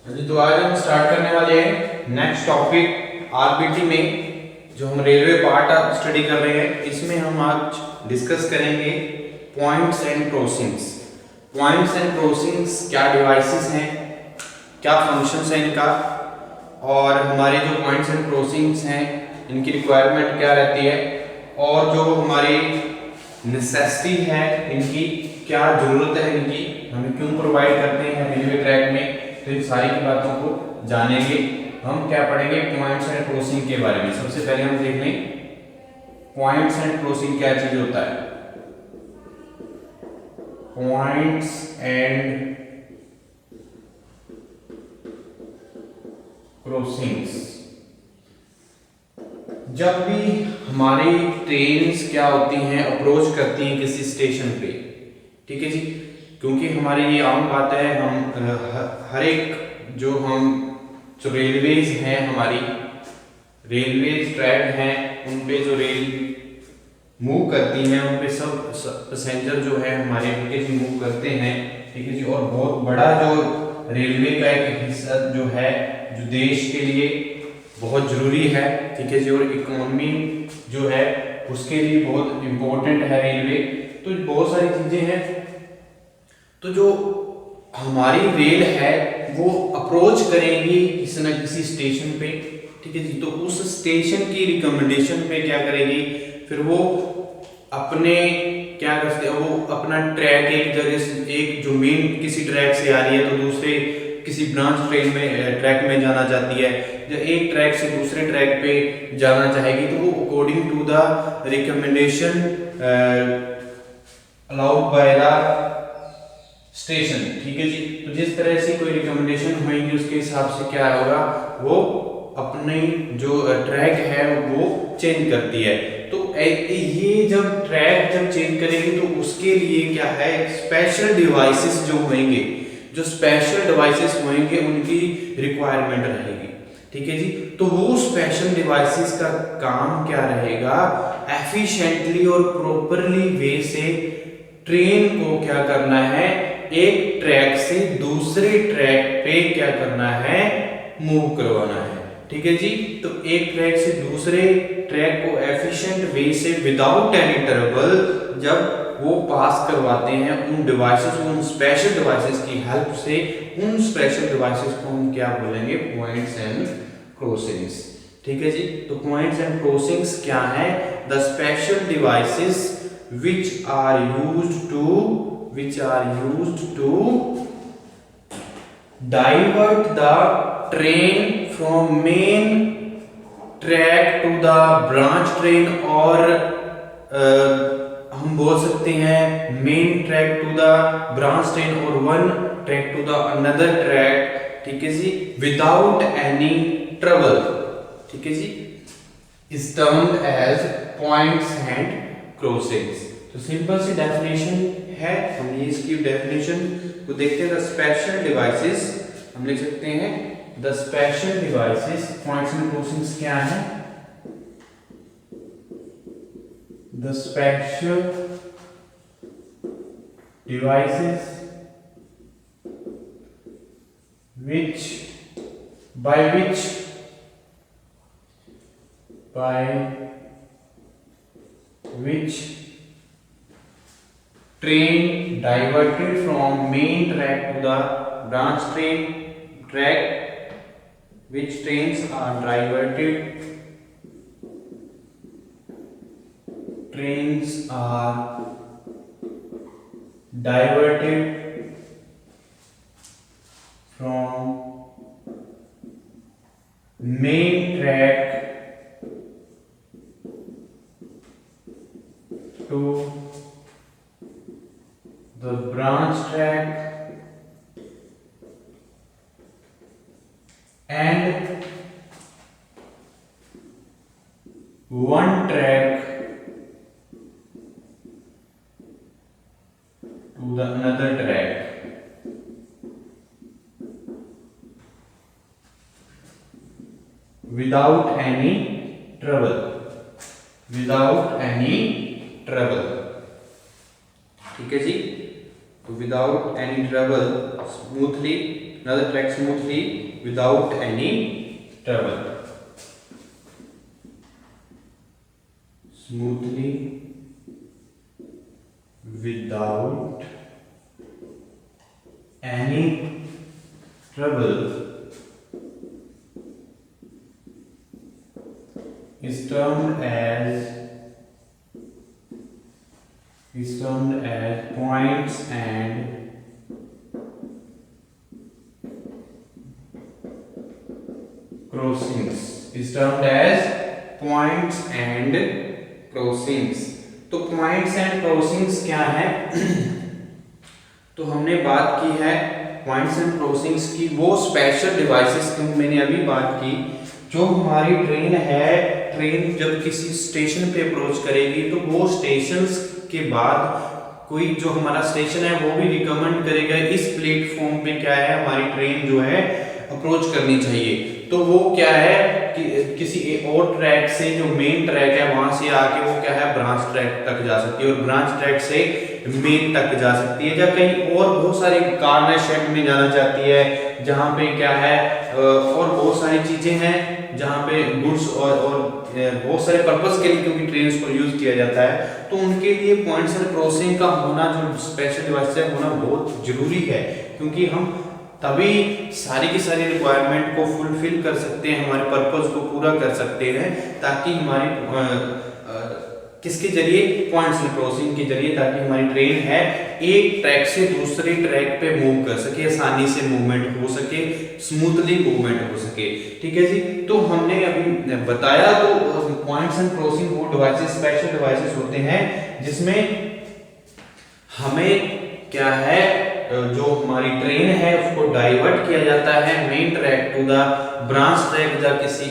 जी, तो आज हम स्टार्ट करने वाले हैं नेक्स्ट टॉपिक आरबीटी में। जो हम रेलवे पार्ट स्टडी कर रहे हैं, इसमें हम आज डिस्कस करेंगे points and crossings. Points and crossings क्या डिवाइसेस हैं, क्या फंक्शंस हैं इनका, और हमारे जो पॉइंट्स एंड क्रॉसिंग्स हैं इनकी रिक्वायरमेंट क्या रहती है, और जो हमारी नेसेसिटी है इनकी, क्या जरूरत है इनकी, हमें क्यों प्रोवाइड करते हैं रेलवे ट्रैक में। तो इन सारी की बातों को जानेंगे। हम क्या पढ़ेंगे, पॉइंट्स एंड क्रॉसिंग के बारे में। सबसे पहले हम देख लें पॉइंट्स एंड क्रॉसिंग क्या चीज होता है। पॉइंट्स एंड क्रॉसिंग्स, जब भी हमारी ट्रेन्स क्या होती हैं, अप्रोच करती हैं किसी स्टेशन पे, ठीक है जी, क्योंकि हमारी ये आम बात है, हम हर एक जो रेलवेज हैं, हमारी रेलवेज ट्रैक हैं, उन पे जो रेल मूव करती हैं उन पे सब पैसेंजर जो है हमारे मूव करते हैं, ठीक है जी। और बहुत बड़ा जो रेलवे का एक हिस्सा जो है, जो देश के लिए बहुत जरूरी है, ठीक है जी, और इकोनॉमी जो है उसके लिए बहुत इंपॉर्टेंट है रेलवे। तो बहुत सारी चीजें हैं। तो जो हमारी रेल है वो अप्रोच करेंगी किसी न किसी स्टेशन पे, ठीक है जी। तो उस स्टेशन की रिकमेंडेशन पे क्या करेगी, फिर वो अपने क्या करते हैं, वो अपना ट्रैक एक जगह से, एक जो मेन किसी ट्रैक से आ रही है तो दूसरे किसी ब्रांच ट्रेन में ट्रैक में जाना चाहती है, या एक ट्रैक से दूसरे ट्रैक पे जाना चाहेगी, तो वो according to the recommendation allowed by the station, ठीक है जी। तो जिस तरह से कोई रिकमेंडेशन होगी उसके हिसाब से क्या होगा, वो अपनी जो ट्रैक है वो चेंज करती है। तो ये जब ट्रैक चेंज करेगी तो उसके लिए क्या है, स्पेशल डिवाइसेस जो होंगे, जो स्पेशल डिवाइसेस होंगे उनकी रिक्वायरमेंट रहेगी, ठीक है जी। तो वो स्पेशल डिवाइसेस का काम क्या रहेगा, एफिशिएंटली और प्रॉपरली वे से ट्रेन को क्या करना है, एक ट्रैक से दूसरे ट्रैक पे क्या करना है, मूव करवाना है, ठीक है जी। तो एक ट्रैक से दूसरे ट्रैक को एफिशिएंट वे से विदाउट एनी ट्रबल जब वो पास करवाते हैं उन डिवाइसेस, उन स्पेशल डिवाइसेस की हेल्प से, उन स्पेशल डिवाइसेस को हम क्या बोलेंगे, पॉइंट्स एंड क्रॉसिंग्स, ठीक है जी। तो पॉइंट्स एंड क्रॉसिंग्स क्या है, the special devices which are used to divert the train from main track to the branch train, और हम बोल सकते हैं main track to the branch train और one track to the another track, ठीक है जी, विदाउट एनी ट्रबल, ठीक है जी, is termed as points and crossings. तो सिंपल सी डेफिनेशन है, हम ये इसकी डेफिनेशन को देखते हैं। द स्पेशल डिवाइसेस, हम लिख सकते हैं the special devices, points and crossings क्या है, the special devices by which train diverted from main track to the branch train track, which trains are diverted from main track to the branch track and one track to the another track, without any trouble, ठीक है जी। तो without any trouble, smoothly another track smoothly without any trouble. Smoothly without any trouble is termed as points and crossings. Is termed as points and crossings. तो points and crossings क्या है? तो हमने बात की है पॉइंट्स एंड क्रॉसिंग्स की, वो स्पेशल डिवाइसेस की मैंने अभी बात की। जो हमारी ट्रेन है, ट्रेन जब किसी स्टेशन पे अप्रोच करेगी तो वो स्टेशंस के बाद कोई जो हमारा स्टेशन है वो भी रिकमेंड करेगा इस प्लेटफॉर्म पे क्या है हमारी ट्रेन जो है अप्रोच करनी चाहिए। तो वो क्या है कि किसी और ट्रैक से जो मेन ट्रैक है वहां से आके वो क्या है ब्रांच ट्रैक तक जा सकती है और ब्रांच ट्रैक से मेन तक जा सकती है, या कहीं और बहुत सारे कार्नर शेड में जाना चाहती है जहाँ पे क्या है और बहुत सारी चीजें हैं जहाँ पे गुड्स और बहुत सारे पर्पस के लिए क्योंकि ट्रेन को यूज किया जाता है, तो उनके लिए पॉइंट्स एंड क्रॉसिंग का होना जो स्पेशल डिवाइस है होना बहुत जरूरी है, क्योंकि हम तभी सारी की सारी रिक्वायरमेंट को फुलफिल कर सकते हैं, हमारे पर्पस को पूरा कर सकते हैं, ताकि हमारी किसके जरिए पॉइंट्स एंड क्रॉसिंग के जरिए, ताकि हमारी ट्रेन है एक ट्रैक से दूसरे ट्रैक पे मूव कर सके, आसानी से मूवमेंट हो सके, स्मूथली मूवमेंट हो सके। ठीक है जी, तो हमने अभी बताया तो पॉइंट्स एंड क्रॉसिंग वो डिवाइसेस स्पेशल डिवाइसेस होते हैं जिसमें हमें क्या है जो हमारी ट्रेन है उसको डाइवर्ट किया जाता है main track to the branch track, या किसी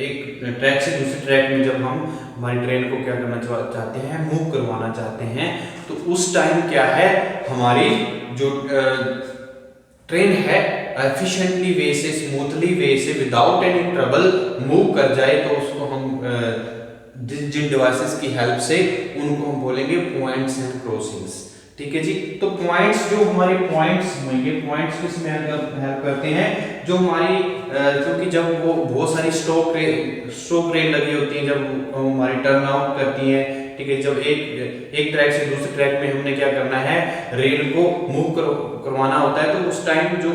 एक ट्रैक से दूसरे ट्रैक में जब हम हमारी ट्रेन को क्या करना चाहते हैं मूव करवाना चाहते हैं, तो उस टाइम क्या है हमारी जो ट्रेन है एफिशिएंटली वे से स्मूथली वे से विदाउट एनी ट्रबल मूव कर जाए, तो उसको हम जिन डिवाइसेस की हेल्प से उनको हम बोलेंगे पॉइंट्स एंड क्रॉसिंग्स। ठीक है जी, तो पॉइंट्स जो हमारे पॉइंट्स होंगे, पॉइंट्स किस में हेल्प करते हैं, जो हमारी क्योंकि जब वो बहुत सारी स्ट्रोक रेल लगी होती है, जब हमारी टर्न आउट करती है, ठीक है, जब एक ट्रैक से दूसरे ट्रैक में हमने क्या करना है रेल को मूव करवाना होता है, तो उस टाइम जो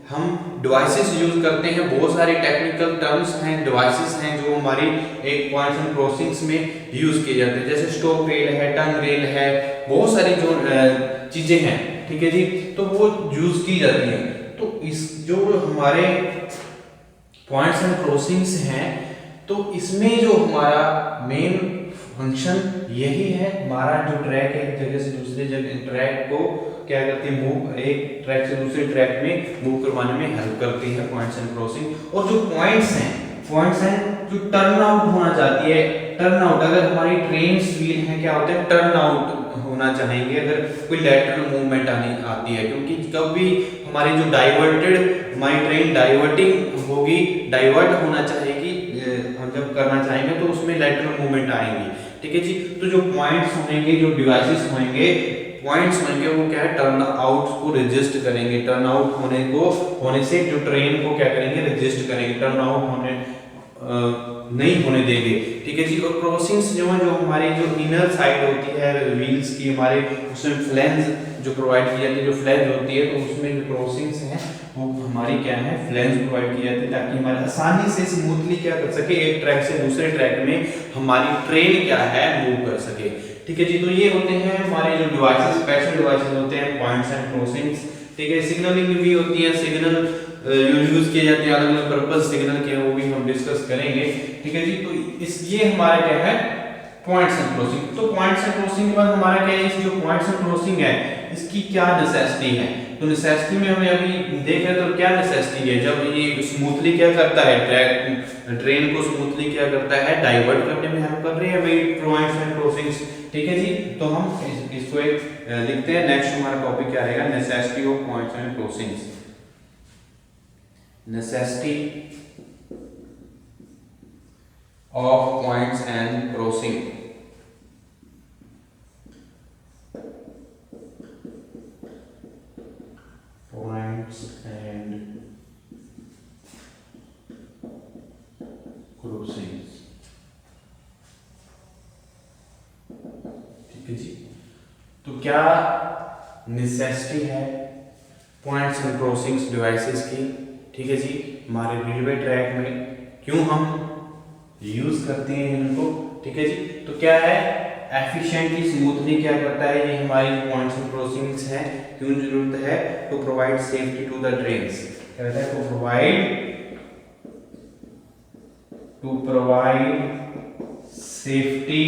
हम डिवाइसेस यूज करते हैं, बहुत सारे टेक्निकल टर्म्स हैं, डिवाइसेस हैं जो हमारी एक पॉइंट्स एंड क्रॉसिंग्स में यूज किए जाते हैं, जैसे स्टॉप रेल है, टर्न रेल है, बहुत सारी जो चीजें हैं, ठीक है जी, तो वो यूज की जाती हैं। तो इस जो हमारे पॉइंट्स एंड क्रॉसिंग्स हैं, तो इसमें जो हमारा मेन फंक्शन यही है, हमारा जो ट्रैक है एक जगह से दूसरे जगह ट्रैक को क्या करती है मूव, एक ट्रैक से दूसरे ट्रैक में मूव करवाने में हेल्प करती है पॉइंट्स एंड क्रॉसिंग। और जो पॉइंट्स हैं जो टर्न आउट होना चाहती है, टर्न आउट अगर हमारी ट्रेन व्हील है क्या होता है टर्न आउट होना चाहेंगे, अगर कोई लैटरल मूवमेंट आती है, क्योंकि कभी हमारी जो हमारी ट्रेन डाइवर्टिंग होगी, डाइवर्ट होना चाहेगी, हम जब करना चाहेंगे तो उसमें लैटरल मूवमेंट आएंगी। ठीक है जी, तो जो पॉइंट्स होंगे, जो डिवाइसेस होंगे वो क्या है टर्न आउट को रजिस्ट करेंगे, टर्न आउट होने से जो ट्रेन को क्या करेंगे रजिस्ट करेंगे, टर्न आउट नहीं होने देंगे। ठीक है जी, और क्रॉसिंग्स जो हमारी जो इनर साइड होती है व्हील्स की, हमारे उसमें फ्लैंज जो प्रोवाइड की जाती है, जो फ्लैंज होती है, तो उसमें जो क्रॉसिंग्स हैं वो हमारी क्या है फ्लैंज प्रोवाइड की जाती है, ताकि हमारे आसानी से स्मूथली क्या कर सके एक ट्रैक से दूसरे ट्रैक में हमारी ट्रेन क्या है मूव कर सके। ठीक है जी, तो ये होते हैं हमारे जो डिवाइसेस, स्पेशल डिवाइसेस होते हैं पॉइंट्स एंड क्रॉसिंग्स। ठीक है, सिग्नलिंग भी होती है, सिग्नल यूज किए जाते हैं, अलग अलग पर्पस सिग्नल के वो भी हम डिस्कस करेंगे। ठीक है जी, तो ये हमारा क्या है पॉइंट्स एंड क्रॉसिंग। तो पॉइंट्स एंड क्रॉसिंग के बाद हमारा क्या है, इस जो पॉइंट्स एंड क्रॉसिंग है इसकी क्या नेसेसिटी है, तो नेसेसिटी में हमें अभी देख रहे तो क्या नेसेसिटी है, जब ये स्मूथली क्या करता है ट्रेन को स्मूथली क्या करता है डाइवर्ट करने में हेल्प कर रही है भाई पॉइंट्स एंड क्रॉसिंग्स। ठीक है जी, तो हम इसको एक लिखते हैं, नेक्स्ट हमारा टॉपिक क्या रहेगा necessity of points and crossings. Necessity of points and crossing. Points points and crossings। ठीक है जी। तो क्या नेसेसिटी है पॉइंट्स एंड क्रॉसिंग्स डिवाइसेस की, ठीक है जी, हमारे रेलवे ट्रैक में क्यों हम यूज करते हैं इनको, ठीक है जी। तो क्या है, एफिशिएंटली स्मूथली क्या करता है ये हमारी पॉइंट्स एंड क्रॉसिंग्स हैं, क्यों जरूरत है, to provide safety to the trains, क्या कहता है, to provide safety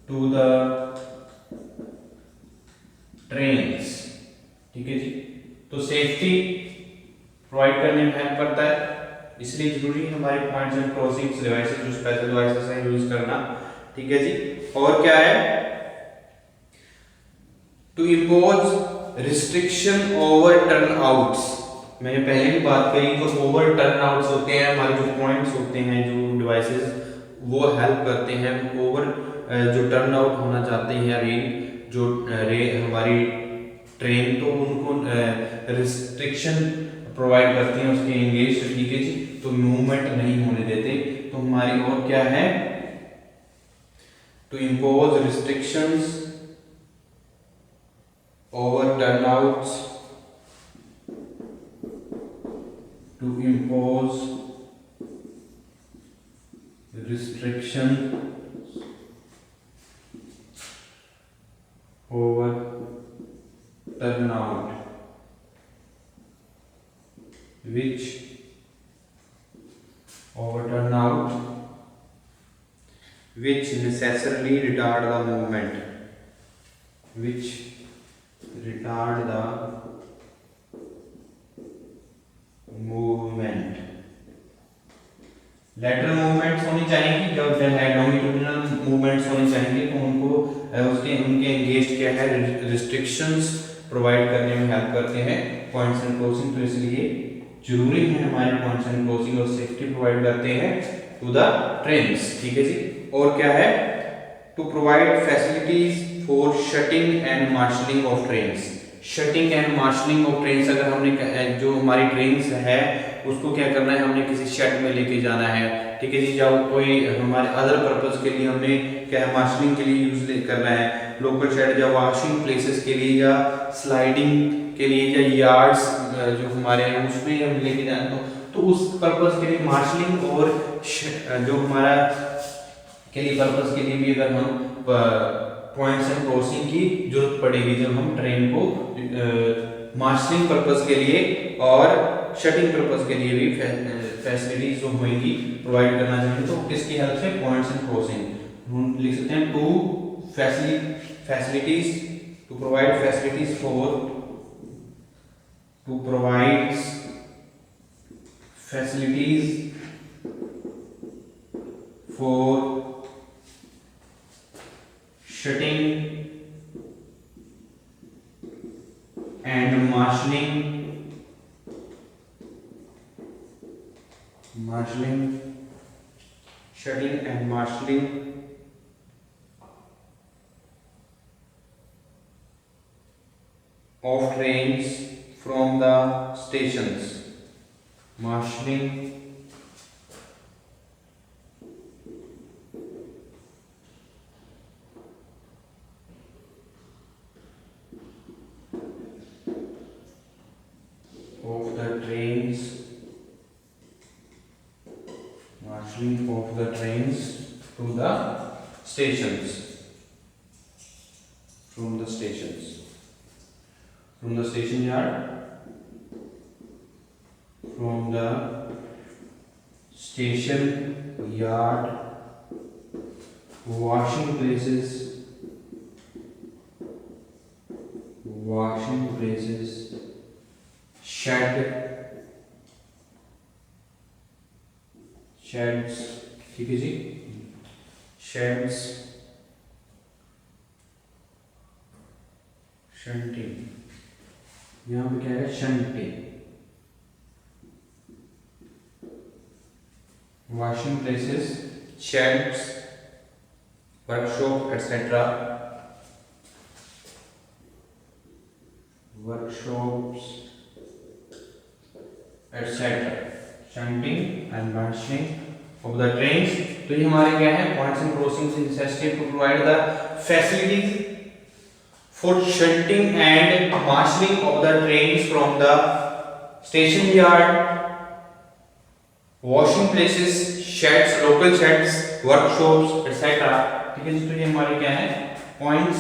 to the trains, ठीक है जी। तो सेफ्टी प्रोवाइड करने में हेल्प करता है, इसलिए जरूरी है हमारे पॉइंट्स एंड क्रॉसिंग्स डिवाइसेस जो स्पेशल डिवाइसेस हैं यूज करना, ठीक है जी। और क्या है, to impose restriction over turnouts, मैंने पहले भी बात कही, जो ओवर टर्न आउट्स होते हैं हमारे जो पॉइंट्स होते हैं जो डिवाइसेस वो हेल्प करते हैं ओवर जो टर्न आउट होना चाहते हैं हमारी ट्रेन, तो उनको रिस्ट्रिक्शन प्रोवाइड करती हैं उसके एंगेज, ठीक है जी, तो मूवमेंट नहीं होने देते। तो हमारी और क्या है, to impose restrictions over turnouts, to impose restriction over turnout which overturn out which necessarily retard the movement, which retard the movement। Lateral movements होनी चाहिए, जब है लॉन्गिट्यूडिनल मूवमेंट्स होनी चाहिए, तो उनको उनके एंगेज क्या है, रिस्ट्रिक्शंस प्रोवाइड करने में हेल्प करते हैं पॉइंट्स एंड क्रॉसिंग। तो इसलिए जरूरी है हमारे पॉइंट्स एंड क्रॉसिंग और सेफ्टी प्रोवाइड करते हैं टू द ट्रेन्स, ठीक है जी। और क्या है, to provide facilities for shunting and marshalling of trains. Shunting and marshalling of trains, अगर हमने जो हमारी ट्रेन्स है उसको क्या करना है, हमने किसी शेड में लेके जाना है, ठीक है जी, जब कोई हमारे अदर पर्पस के लिए हमने क्या है मार्शलिंग के लिए यूज करना है, लोकल शेड या वॉशिंग प्लेसेस के लिए या स्लाइडिंग के लिए या यार्ड्स जो हमारे हैं उसमें हम लेके जाए, तो उस पर्पस के लिए मार्शलिंग और जो हमारा के लिए पर्पस के लिए भी अगर हम पॉइंट्स एंड क्रॉसिंग की जरूरत पड़ेगी, जब हम ट्रेन को मार्शलिंग पर्पस के लिए और शटिंग पर्पस के लिए भी फैसिलिटीज जो होंगी प्रोवाइड करना चाहिए। तो किसकी हेल्प से, पॉइंट्स एंड क्रॉसिंग, हम लिख सकते हैं to facilities, to provide facilities for, to provide facilities for shunting and marshalling shutting and marshalling of trains from the stations, marshalling of the trains, marshalling of the trains to the stations, from the stations, from the station yard, from the station yard, washing places, sheds, ठीक है जी, sheds, shunting, यहाँ पे क्या है, shunting, washing places, sheds, workshop, etc. workshop workshops etc. shunting and marshalling of the trains. तो ये हमारे क्या है points and crossings in necessity to provide the facilities for shunting and marshalling of the trains from the station yard, washing places, sheds, local sheds, workshops etc. ठीक है जी, तो ये हमारे क्या है पॉइंट्स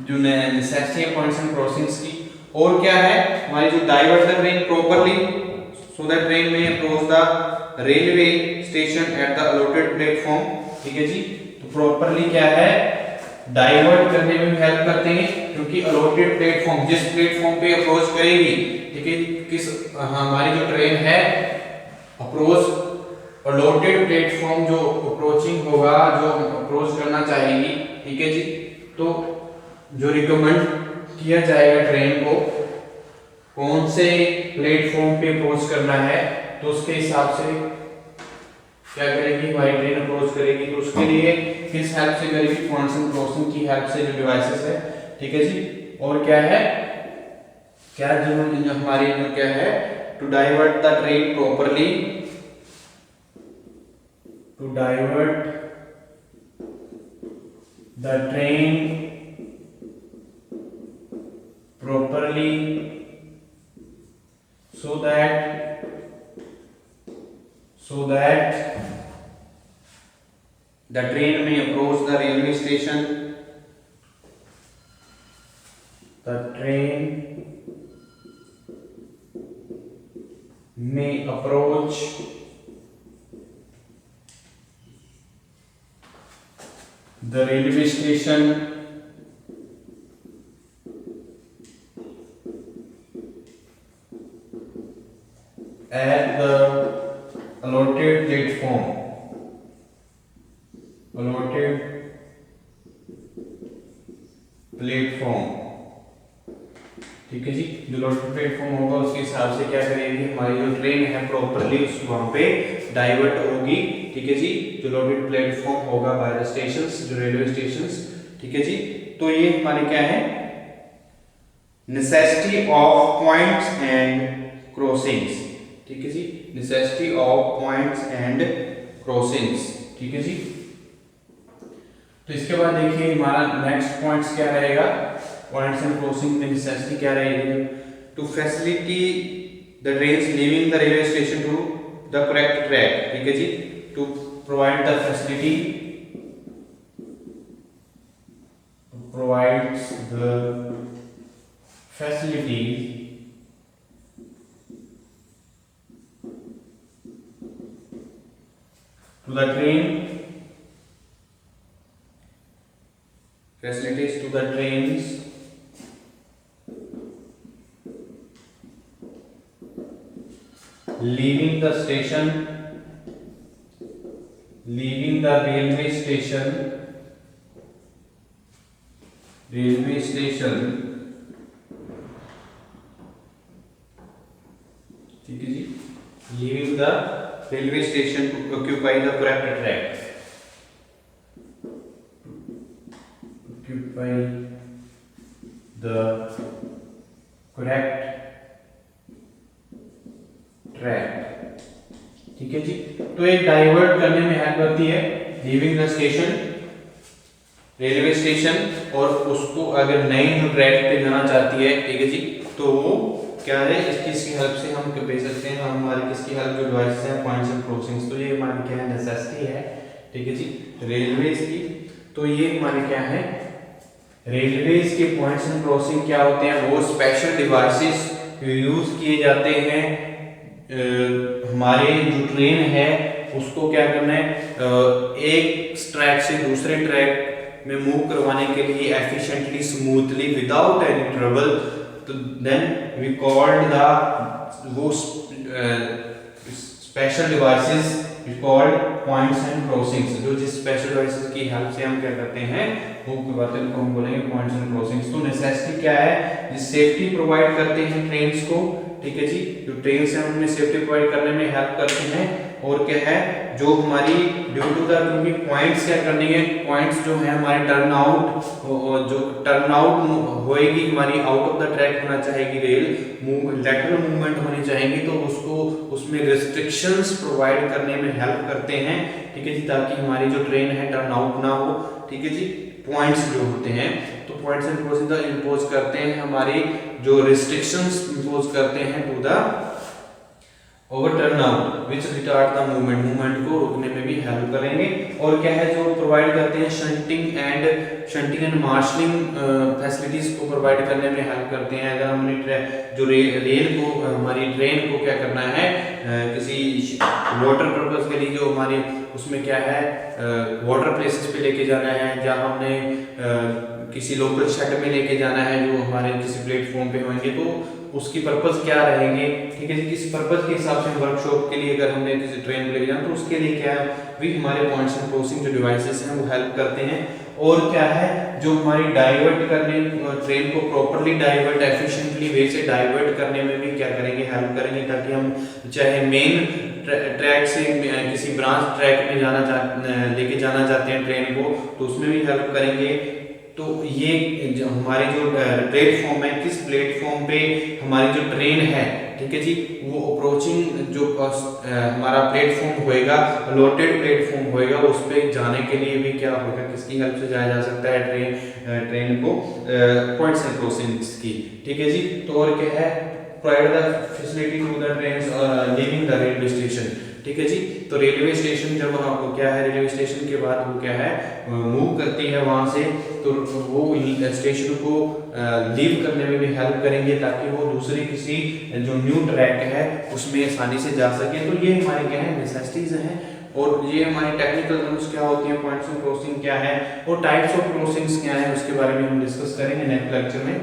जो नेसेसिटी है पॉइंट्स एंड क्रॉसिंग्स की। और क्या है हमारी जो divert the train properly so that train may approach the railway station at the allotted platform. ठीक है जी, तो प्रॉपर्ली क्या है डाइवर्ट करने में भी हेल्प करते हैं, क्योंकि अलॉटेड प्लेटफॉर्म जिस प्लेटफॉर्म पे अप्रोच करेगी, ठीक है, किस हमारी जो ट्रेन है अप्रोच अलॉटेड प्लेटफॉर्म जो अप्रोचिंग होगा, जो अप्रोच करना चाहेगी, ठीक है जी, तो जो रिकमेंड किया जाएगा ट्रेन को कौन से प्लेटफॉर्म पे अप्रोच करना है, तो उसके हिसाब से क्या करेगी हमारी ट्रेन अप्रोच करेगी। तो उसके लिए किस हेल्प से करेगी, पॉइंट्स एंड क्रॉसिंग की हेल्प से, जो डिवाइसेस है। ठीक है जी, और क्या है क्या जो हमारी जो क्या है to divert the train properly, to divert the train properly so that the train may approach the railway station, the train may approach the railway station at the allotted platform, ठीक है जी, जो allotted प्लेटफॉर्म होगा उसके हिसाब से क्या करेंगे हमारी जो ट्रेन है प्रॉपरली उस वहां पे डाइवर्ट होगी। ठीक है जी, जो allotted प्लेटफॉर्म होगा बाय द स्टेशंस, जो रेलवे स्टेशंस। ठीक है जी, तो ये हमारे क्या है necessity of points and crossings. ठीक है जी, necessity of points and crossings. ठीक है जी, तो इसके बाद देखिए हमारा नेक्स्ट पॉइंट्स क्या रहेगा, पॉइंट्स एंड क्रॉसिंग में नेसेसिटी क्या रहेगी, to facility the trains leaving the railway station to the correct track. ठीक है जी, to provide the facility, provides the facilities to the train, facilities to the trains leaving the station, leaving the railway station, railway station। ठीक है जी, leaving the railway station to occupy the correct track, occupy the correct track। ठीक है जी, तो एक divert करने में help करती है leaving the station, railway station, और उसको अगर नई जो ट्रैक पे जाना चाहती है, ठीक है जी, तो वो क्या है इसकी हेल्प से हम भेज सकते हैं, हम हमारी किसकी हेल्प जो डिवाइसेस हैं पॉइंट्स एंड क्रॉसिंग्स। तो ये हमारी क्या है नेसेसिटी है। ठीक है जी, रेलवेज की, तो ये हमारे क्या है रेलवेज के पॉइंट्स एंड क्रॉसिंग क्या होते हैं, वो स्पेशल डिवाइसेस यूज किए जाते हैं हमारे जो ट्रेन है उसको क्या करना है एक ट्रैक से दूसरे ट्रैक में मूव करवाने के लिए efficiently, smoothly, without any trouble. तो देन वी कॉल्ड द वो special devices we called points and crossings, जो जिस स्पेशल डिवाइसेस की हेल्प से हम क्या करते हैं वो करवाते हैं, हम बोलेंगे पॉइंट्स एंड क्रॉसिंग्स। तो नेसेसिटी क्या है, जिस सेफ्टी प्रोवाइड करते हैं ट्रेन्स को, ठीक है जी, जो ट्रेन है उनमें सेफ्टी प्रोवाइड करने में हेल्प करते हैं। और क्या है, जो हमारी ड्यू टू द, क्योंकि पॉइंट्स क्या करनी है, पॉइंट्स जो है हमारे टर्न आउट, जो टर्न आउट होएगी हमारी, आउट ऑफ द ट्रैक होना चाहेगी रेल, लेटरल मूवमेंट होनी चाहिए, तो उसको उसमें रिस्ट्रिक्शंस प्रोवाइड करने में हेल्प करते हैं, ठीक है जी, ताकि हमारी जो ट्रेन है टर्न आउट ना हो, ठीक है जी। पॉइंट्स जो होते हैं, तो पॉइंट्स एंड प्रोसीजर इंपोज करते हैं हमारी जो रिस्ट्रिक्शंस इंपोज करते हैं to the over turnout which retard the movement को रोकने में भी हेल्प करेंगे। और क्या है, जो प्रोवाइड करते हैं शंटिंग एंड मार्शलिंग फैसिलिटीज को प्रोवाइड करने में हेल्प करते हैं। अगर हमने जो रेल को, हमारी ट्रेन को क्या करना है, किसी वाटर पर्पस के लिए, जो हमारी उसमें क्या है, वाटर प्लेसेस पे लेके जाना है, जहाँ हमने किसी लोकल शेड में लेके जाना है, जो हमारे किसी प्लेटफॉर्म पे होंगे, तो उसकी पर्पस क्या रहेंगे, ठीक है जी, किस पर्पस के हिसाब से वर्कशॉप के लिए अगर हमने किसी ट्रेन को लेके जाना, तो उसके लिए क्या है, भी हमारे पॉइंट्स एंड क्रॉसिंग जो डिवाइसेस हैं वो हेल्प करते हैं। और क्या है, जो हमारी डाइवर्ट करने, ट्रेन को प्रॉपरली डाइवर्ट, एफिशिएंटली वे से डाइवर्ट करने में भी क्या करेंगे, हेल्प करेंगे, ताकि हम चाहे मेन ट्रैक से किसी ब्रांच ट्रैक में लेके जाना चाहते हैं ट्रेन को, तो उसमें भी हेल्प करेंगे। तो ये जो हमारी जो प्लेटफॉर्म है, किस प्लेटफॉर्म पे हमारी जो ट्रेन है, ठीक है जी, वो अप्रोचिंग जो हमारा प्लेटफॉर्म होएगा, अलॉटेड प्लेटफॉर्म होएगा, उस पे जाने के लिए भी क्या होगा, किसकी हेल्प से जाया जा सकता है ट्रेन को, पॉइंट्स एंड क्रॉसिंग्स की, ठीक है जी। तो और क्या है, provide the facility to the trains leaving the railway station, ठीक है जी। तो रेलवे स्टेशन जब आपको क्या है, रेलवे स्टेशन के बाद वो क्या है, मूव करती है वहां से, तो वो स्टेशन को लीव करने में भी हेल्प करेंगे, ताकि वो दूसरी किसी जो न्यू ट्रैक है उसमें आसानी से जा सके। तो ये हमारे क्या है, नेसेसिटीज हैं। और ये हमारी टेक्निकल टर्म्स क्या होती हैं, पॉइंट्स ऑफ क्रॉसिंग क्या है, और टाइप्स ऑफ क्रॉसिंग्स क्या है, उसके बारे में हम डिस्कस करेंगे नेक्स्ट लेक्चर में।